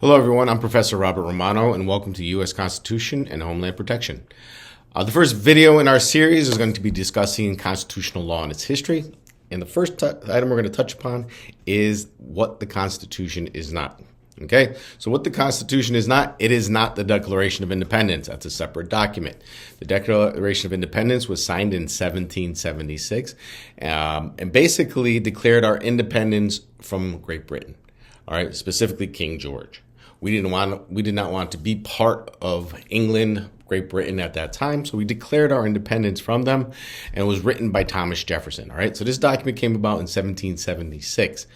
Hello, everyone. I'm Professor Robert Romano, and welcome to U.S. Constitution and Homeland Protection. The first video in our series is going to be discussing constitutional law and its history. And the first item we're going to touch upon is what the Constitution is not. Okay, so what the Constitution is not, it is not the Declaration of Independence. That's a separate document. The Declaration of Independence was signed in 1776 and basically declared our independence from Great Britain. All right, specifically King George. We did not want to be part of England, Great Britain at that time, so we declared our independence from them, and it was written by Thomas Jefferson. All right, so this document came about in 1776,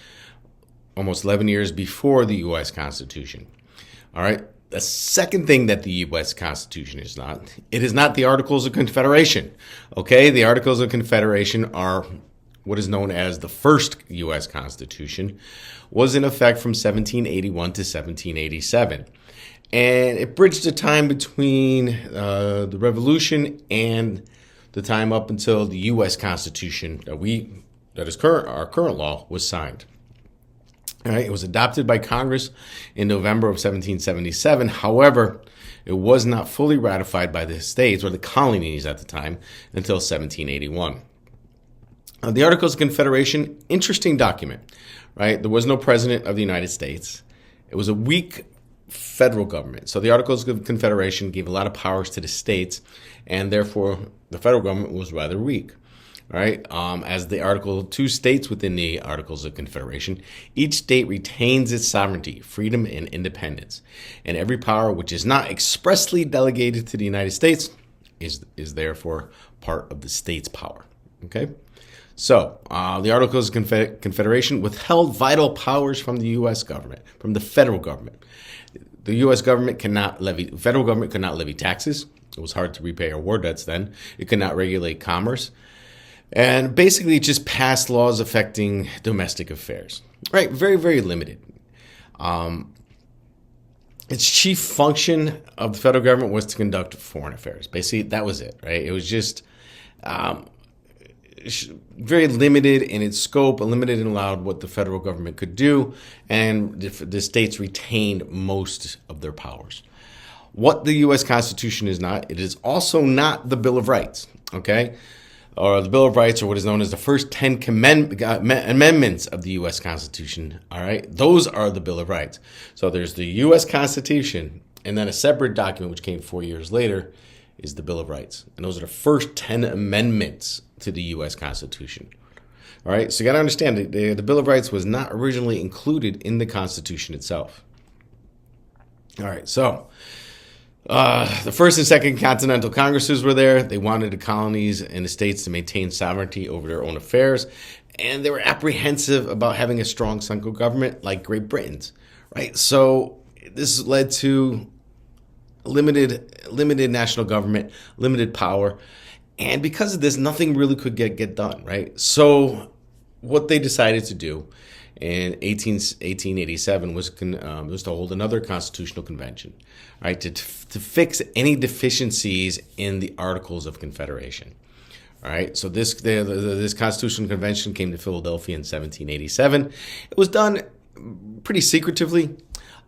almost 11 years before the U.S. Constitution. All right, the second thing that the U.S. Constitution is not, it is not the Articles of Confederation. Okay, the Articles of Confederation are what is known as the first U.S. Constitution, was in effect from 1781 to 1787. And it bridged the time between the Revolution and the time up until the U.S. Constitution that is our current law was signed. All right, it was adopted by Congress in November of 1777. However, it was not fully ratified by the states or the colonies at the time until 1781. The Articles of Confederation, interesting document, right? There was no president of the United States. It was a weak federal government. So the Articles of Confederation gave a lot of powers to the states, and therefore the federal government was rather weak, right? As the Article 2 states within the Articles of Confederation, each state retains its sovereignty, freedom, and independence. And every power which is not expressly delegated to the United States is therefore part of the state's power, okay? So, the Articles of Confederation withheld vital powers from the U.S. government, from the federal government. The U.S. government federal government could not levy taxes. It was hard to repay our war debts then. It could not regulate commerce. And basically, it just passed laws affecting domestic affairs. Right? Very, very limited. Its chief function of the federal government was to conduct foreign affairs. Basically, that was it, right? It was just very limited in its scope, limited and allowed what the federal government could do, and the states retained most of their powers. What the U.S. Constitution is not, it is also not the Bill of Rights, okay? Or the Bill of Rights, or what is known as the first 10 amendments of the U.S. Constitution, all right? Those are the Bill of Rights. So there's the U.S. Constitution, and then a separate document which came 4 years later is the Bill of Rights. And those are the first 10 amendments to the U.S. Constitution. All right, so you got to understand the Bill of Rights was not originally included in the Constitution itself. All right, so the First and Second Continental Congresses were there. They wanted the colonies and the states to maintain sovereignty over their own affairs, and they were apprehensive about having a strong central government like Great Britain's. Right, so this led to limited national government, limited power. And because of this, nothing really could get done, right? So what they decided to do in 1887 was to hold another constitutional convention, right, to fix any deficiencies in the Articles of Confederation. All right, so this constitutional convention came to Philadelphia in 1787. It was done pretty secretively.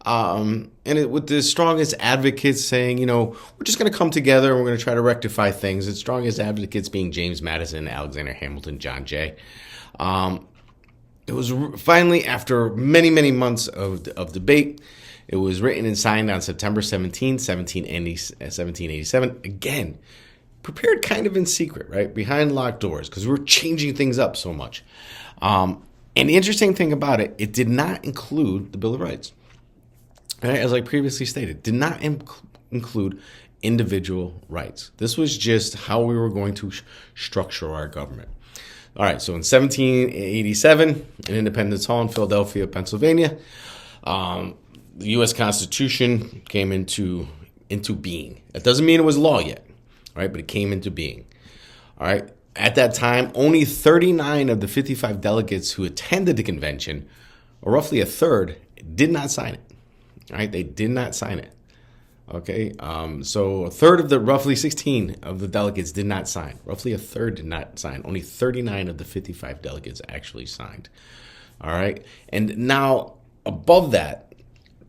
With the strongest advocates saying, we're just going to come together and we're going to try to rectify things. The strongest advocates being James Madison, Alexander Hamilton, John Jay. It was finally, after many, many months of debate, it was written and signed on September 17, 1787. Again, prepared kind of in secret, right? Behind locked doors, because we were changing things up so much. And the interesting thing about it, it did not include the Bill of Rights. Right, as I previously stated, did not include individual rights. This was just how we were going to structure our government. All right, so in 1787, in Independence Hall in Philadelphia, Pennsylvania, the U.S. Constitution came into being. That doesn't mean it was law yet, all right, but it came into being. All right, at that time, only 39 of the 55 delegates who attended the convention, or roughly a third, did not sign it. All right, they did not sign it. Okay, so a third of the roughly 16 of the delegates did not sign. Roughly a third did not sign. Only 39 of the 55 delegates actually signed. All right, and now above that,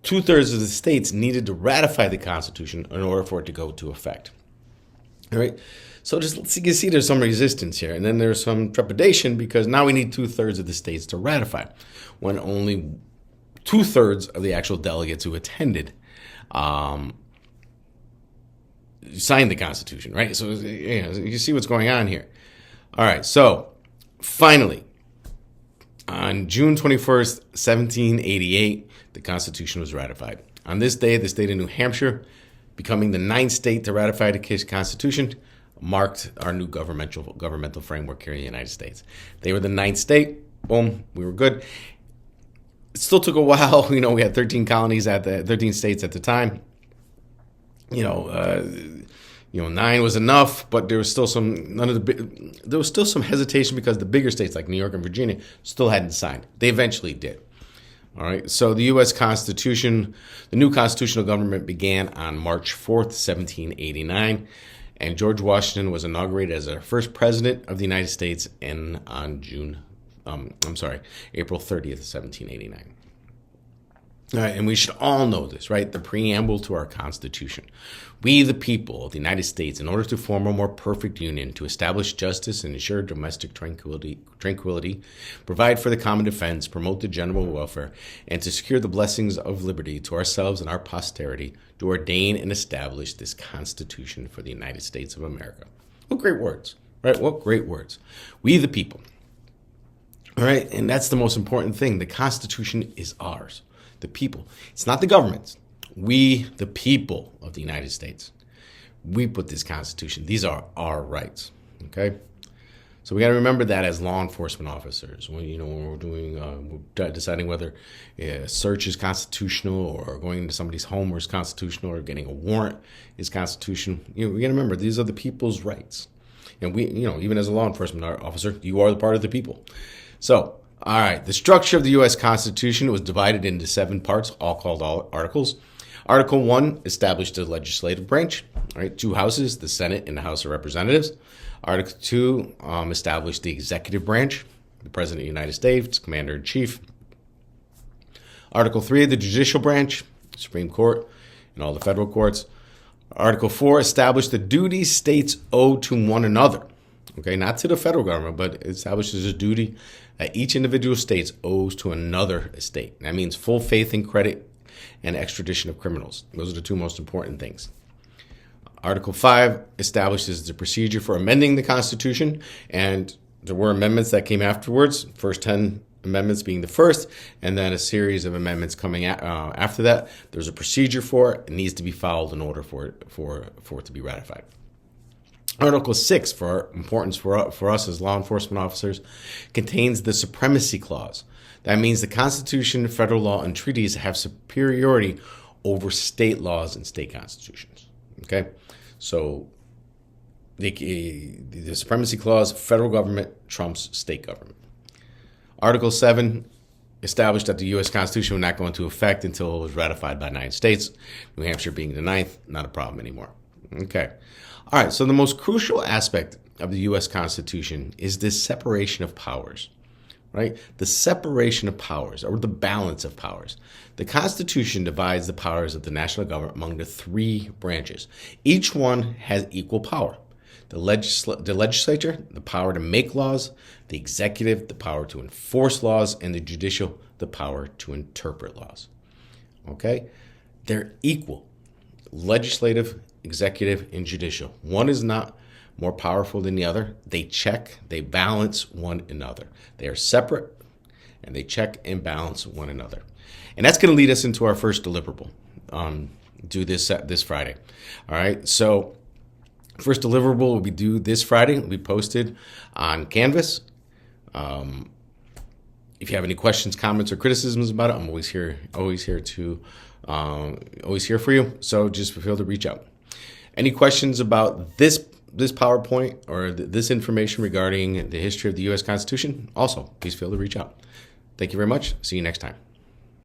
2/3 of the states needed to ratify the Constitution in order for it to go into effect. All right. So just you can see there's some resistance here, and then there's some trepidation because now we need 2/3 of the states to ratify, when only 2/3 of the actual delegates who attended signed the Constitution. Right. So you see what's going on here. All right. So finally, on June 21st, 1788, the Constitution was ratified. On this day, the state of New Hampshire, becoming the 9th state to ratify the Constitution, marked our new governmental framework here in the United States. They were the 9th state. Boom, we were good. It still took a while. We had 13 colonies 13 states at the time. 9 was enough, but there was still some hesitation because the bigger states like New York and Virginia still hadn't signed. They eventually did. All right. So the U.S. Constitution, the new constitutional government began on March 4th, 1789, and George Washington was inaugurated as our first president of the United States on April 30th, 1789. All right, and we should all know this, right? The preamble to our Constitution. We, the people of the United States, in order to form a more perfect union, to establish justice and ensure domestic tranquility, provide for the common defense, promote the general welfare, and to secure the blessings of liberty to ourselves and our posterity, do ordain and establish this Constitution for the United States of America. What great words, right? What great words. We, the people. All right, and that's the most important thing. The Constitution is ours. The people. It's not the government. We, the people of the United States, we put this Constitution. These are our rights. Okay, so we got to remember that as law enforcement officers. When we're doing, deciding whether a search is constitutional, or going into somebody's home is constitutional, or getting a warrant is constitutional. We got to remember these are the people's rights, and we, even as a law enforcement officer, you are the part of the people. So. All right, the structure of the U.S. Constitution was divided into 7 parts, all called articles. Article 1 established the legislative branch, right? 2 houses, the Senate and the House of Representatives. Article 2 established the executive branch, the President of the United States, Commander-in-Chief. Article 3, the judicial branch, Supreme Court, and all the federal courts. Article 4 established the duties states owe to one another. Okay, not to the federal government, but it establishes a duty that each individual state owes to another state. That means full faith and credit and extradition of criminals. Those are the 2 most important things. Article 5 establishes the procedure for amending the Constitution, and there were amendments that came afterwards, first 10 amendments being the first, and then a series of amendments coming after that. There's a procedure for it. It needs to be followed in order for it to be ratified. Article 6, for importance for us as law enforcement officers, contains the Supremacy Clause. That means the Constitution, federal law, and treaties have superiority over state laws and state constitutions. Okay? So the Supremacy Clause, federal government trumps state government. Article 7 established that the U.S. Constitution would not go into effect until it was ratified by 9 states, New Hampshire being the 9th, not a problem anymore. Okay. All right, so the most crucial aspect of the U.S. Constitution is this separation of powers, right? The separation of powers, or the balance of powers. The Constitution divides the powers of the national government among the 3 branches. Each one has equal power. The legislature, the power to make laws, the executive, the power to enforce laws, and the judicial, the power to interpret laws. Okay? They're equal. Legislative, executive, and judicial. One is not more powerful than the other. They check, they balance one another. They are separate, and they check and balance one another. And that's going to lead us into our first deliverable due this Friday. All right, so first deliverable will be due this Friday. It will be posted on Canvas. If you have any questions, comments, or criticisms about it, I'm always here for you. So just feel to reach out. Any questions about this PowerPoint or this information regarding the history of the U.S. Constitution? Also, please feel to reach out. Thank you very much. See you next time.